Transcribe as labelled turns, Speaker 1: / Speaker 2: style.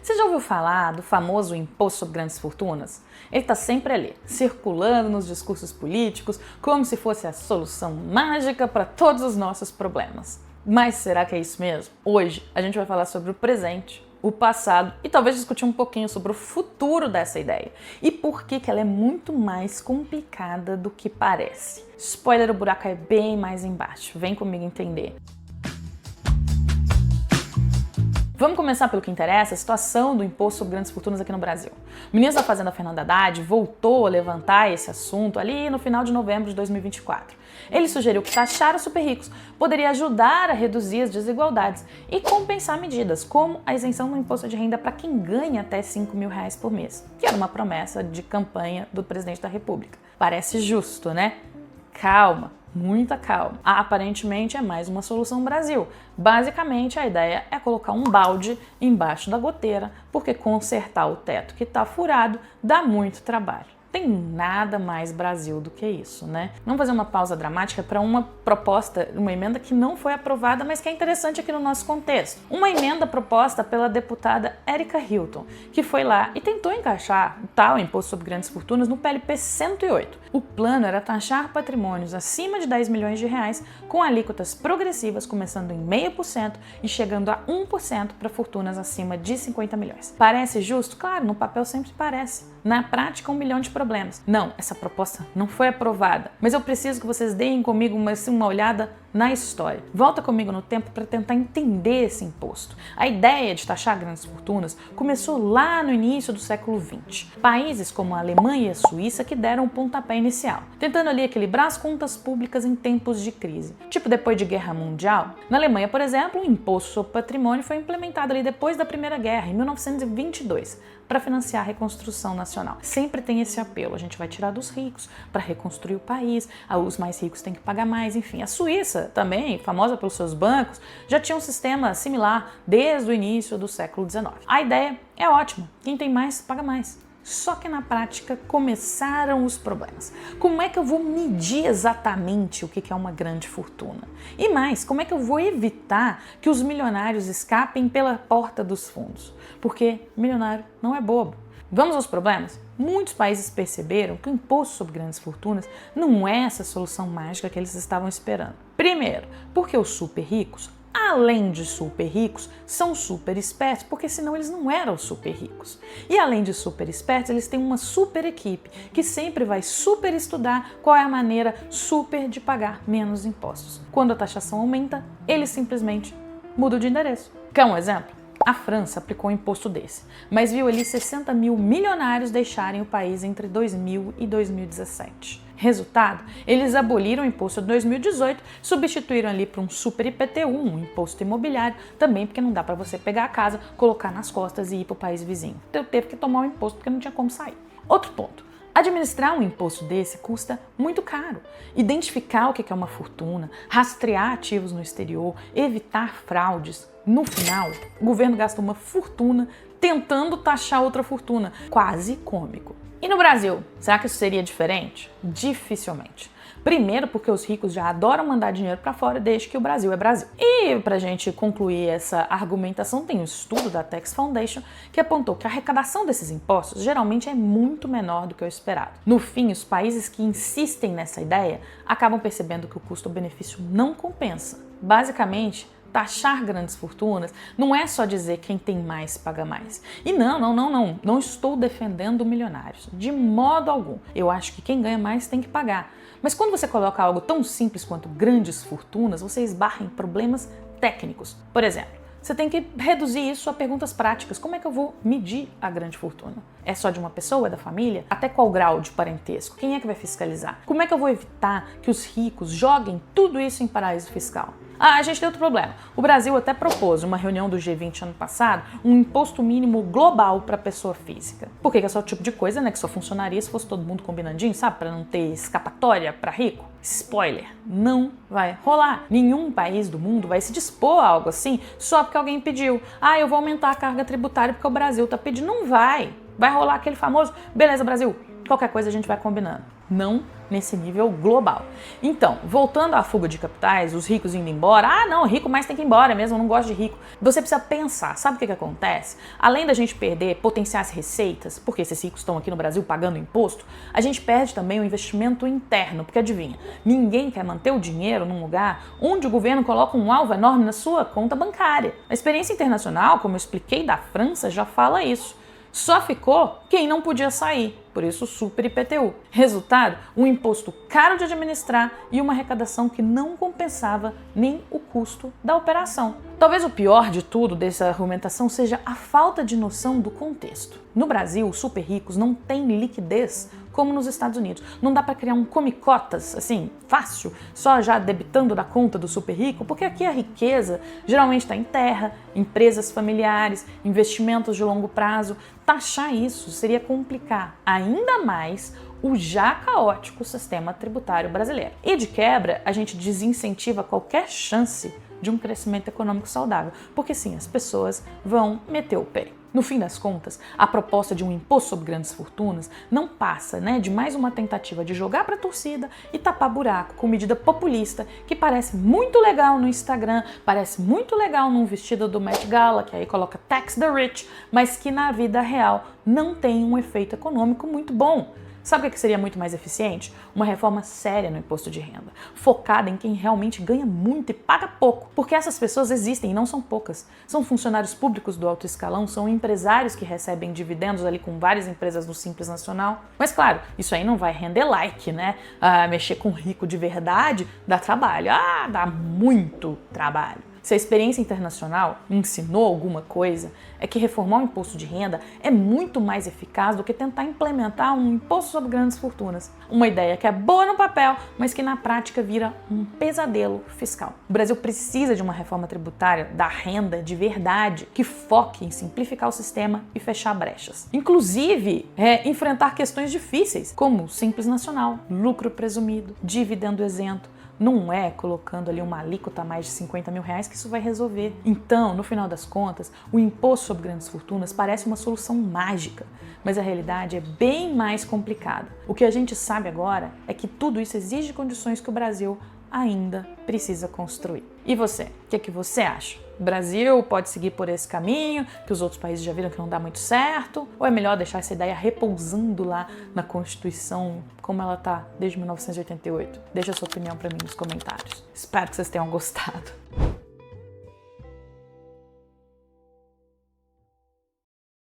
Speaker 1: Você já ouviu falar do famoso imposto sobre grandes fortunas? Ele está sempre ali, circulando nos discursos políticos, como se fosse a solução mágica para todos os nossos problemas. Mas será que é isso mesmo? Hoje a gente vai falar sobre o presente, o passado e talvez discutir um pouquinho sobre o futuro dessa ideia e por que ela é muito mais complicada do que parece. Spoiler, o buraco é bem mais embaixo, vem comigo entender. Vamos começar pelo que interessa, a situação do imposto sobre grandes fortunas aqui no Brasil. O ministro da Fazenda, Fernando Haddad, voltou a levantar esse assunto ali no final de novembro de 2024. Ele sugeriu que taxar os super ricos poderia ajudar a reduzir as desigualdades e compensar medidas, como a isenção do imposto de renda para quem ganha até R$5 mil por mês, que era uma promessa de campanha do presidente da República. Parece justo, né? Calma. Muita calma. Aparentemente é mais uma solução Brasil. Basicamente a ideia é colocar um balde embaixo da goteira, porque consertar o teto que está furado dá muito trabalho. Tem nada mais Brasil do que isso, né? Vamos fazer uma pausa dramática para uma proposta, uma emenda que não foi aprovada, mas que é interessante aqui no nosso contexto. Uma emenda proposta pela deputada Érica Hilton, que foi lá e tentou encaixar o tal imposto sobre grandes fortunas no PLP 108. O plano era taxar patrimônios acima de R$10 milhões com alíquotas progressivas, começando em 0,5% e chegando a 1% para fortunas acima de 50 milhões. Parece justo? Claro, no papel sempre parece. Na prática, 1 milhão de problemas. Não, essa proposta não foi aprovada, mas eu preciso que vocês deem comigo uma olhada na história. Volta comigo no tempo para tentar entender esse imposto. A ideia de taxar grandes fortunas começou lá no início do século XX. Países como a Alemanha e a Suíça que deram o pontapé inicial, tentando ali equilibrar as contas públicas em tempos de crise. Tipo depois de Guerra Mundial. Na Alemanha, por exemplo, o imposto sobre patrimônio foi implementado ali depois da Primeira Guerra, em 1922, para financiar a reconstrução nacional. Sempre tem esse apelo, a gente vai tirar dos ricos para reconstruir o país, os mais ricos têm que pagar mais, enfim. A Suíça, também famosa pelos seus bancos, já tinha um sistema similar desde o início do século XIX. A ideia é ótima, quem tem mais, paga mais. Só que na prática começaram os problemas. Como é que eu vou medir exatamente o que é uma grande fortuna? E mais, como é que eu vou evitar que os milionários escapem pela porta dos fundos? Porque milionário não é bobo. Vamos aos problemas? Muitos países perceberam que o imposto sobre grandes fortunas não é essa solução mágica que eles estavam esperando. Primeiro, porque os super ricos, além de super ricos, são super espertos, porque senão eles não eram super ricos. E além de super espertos, eles têm uma super equipe que sempre vai super estudar qual é a maneira super de pagar menos impostos. Quando a taxação aumenta, eles simplesmente mudam de endereço. Quer um exemplo? A França aplicou um imposto desse, mas viu ali 60 mil milionários deixarem o país entre 2000 e 2017. Resultado, eles aboliram o imposto de 2018, substituíram ali por um super IPTU, um imposto imobiliário, também porque não dá para você pegar a casa, colocar nas costas e ir para o país vizinho. Então teve que tomar o imposto porque não tinha como sair. Outro ponto. Administrar um imposto desse custa muito caro. Identificar o que é uma fortuna, rastrear ativos no exterior, evitar fraudes. No final, o governo gasta uma fortuna tentando taxar outra fortuna. Quase cômico. E no Brasil, será que isso seria diferente? Dificilmente. Primeiro porque os ricos já adoram mandar dinheiro para fora desde que o Brasil é Brasil. E pra gente concluir essa argumentação, tem um estudo da Tax Foundation que apontou que a arrecadação desses impostos geralmente é muito menor do que o esperado. No fim, os países que insistem nessa ideia acabam percebendo que o custo-benefício não compensa. Basicamente, taxar grandes fortunas não é só dizer quem tem mais paga mais. E não estou defendendo milionários, de modo algum. Eu acho que quem ganha mais tem que pagar. Mas quando você coloca algo tão simples quanto grandes fortunas, você esbarra em problemas técnicos. Por exemplo, você tem que reduzir isso a perguntas práticas. Como é que eu vou medir a grande fortuna? É só de uma pessoa? É da família? Até qual grau de parentesco? Quem é que vai fiscalizar? Como é que eu vou evitar que os ricos joguem tudo isso em paraíso fiscal? A gente tem outro problema. O Brasil até propôs, numa reunião do G20 ano passado, um imposto mínimo global para pessoa física. Por que é só o tipo de coisa, né, que só funcionaria se fosse todo mundo combinandinho, sabe? Para não ter escapatória para rico. Spoiler, não vai rolar. Nenhum país do mundo vai se dispor a algo assim só porque alguém pediu. Eu vou aumentar a carga tributária porque o Brasil tá pedindo. Não vai. Vai rolar aquele famoso, beleza, Brasil, qualquer coisa a gente vai combinando. não nesse nível global. Então, voltando à fuga de capitais, os ricos indo embora, não, rico mais tem que ir embora mesmo, eu não gosto de rico. Você precisa pensar, sabe o que acontece? Além da gente perder potenciais receitas, porque esses ricos estão aqui no Brasil pagando imposto, a gente perde também o investimento interno, porque adivinha, ninguém quer manter o dinheiro num lugar onde o governo coloca um alvo enorme na sua conta bancária. A experiência internacional, como eu expliquei da França, já fala isso. Só ficou quem não podia sair, por isso super IPTU. Resultado, um imposto caro de administrar e uma arrecadação que não compensava nem o custo da operação. Talvez o pior de tudo dessa argumentação seja a falta de noção do contexto. No Brasil, os super ricos não têm liquidez como nos Estados Unidos. Não dá para criar um come-cotas, assim, fácil, só já debitando da conta do super rico, porque aqui a riqueza geralmente está em terra, empresas familiares, investimentos de longo prazo. Taxar isso seria complicar ainda mais o já caótico sistema tributário brasileiro. E de quebra, a gente desincentiva qualquer chance de um crescimento econômico saudável, porque sim, as pessoas vão meter o pé. No fim das contas, a proposta de um imposto sobre grandes fortunas não passa, de mais uma tentativa de jogar para a torcida e tapar buraco com medida populista que parece muito legal no Instagram, parece muito legal num vestido do Met Gala, que aí coloca tax the rich, mas que na vida real não tem um efeito econômico muito bom. Sabe o que seria muito mais eficiente? Uma reforma séria no imposto de renda, focada em quem realmente ganha muito e paga pouco, porque essas pessoas existem e não são poucas. São funcionários públicos do alto escalão, são empresários que recebem dividendos ali com várias empresas do Simples Nacional. Mas claro, isso aí não vai render like, mexer com rico de verdade dá trabalho, dá muito trabalho. Se a experiência internacional ensinou alguma coisa, é que reformar o imposto de renda é muito mais eficaz do que tentar implementar um imposto sobre grandes fortunas. Uma ideia que é boa no papel, mas que na prática vira um pesadelo fiscal. O Brasil precisa de uma reforma tributária da renda de verdade, que foque em simplificar o sistema e fechar brechas. Inclusive, enfrentar questões difíceis, como Simples Nacional, lucro presumido, dividendo isento. Não é colocando ali uma alíquota a mais de 50 mil reais que isso vai resolver. Então, no final das contas, o imposto sobre grandes fortunas parece uma solução mágica, mas a realidade é bem mais complicada. O que a gente sabe agora é que tudo isso exige condições que o Brasil ainda precisa construir. E você? O que você acha? O Brasil pode seguir por esse caminho, que os outros países já viram que não dá muito certo? Ou é melhor deixar essa ideia repousando lá na Constituição, como ela tá desde 1988? Deixa a sua opinião para mim nos comentários. Espero que vocês tenham gostado.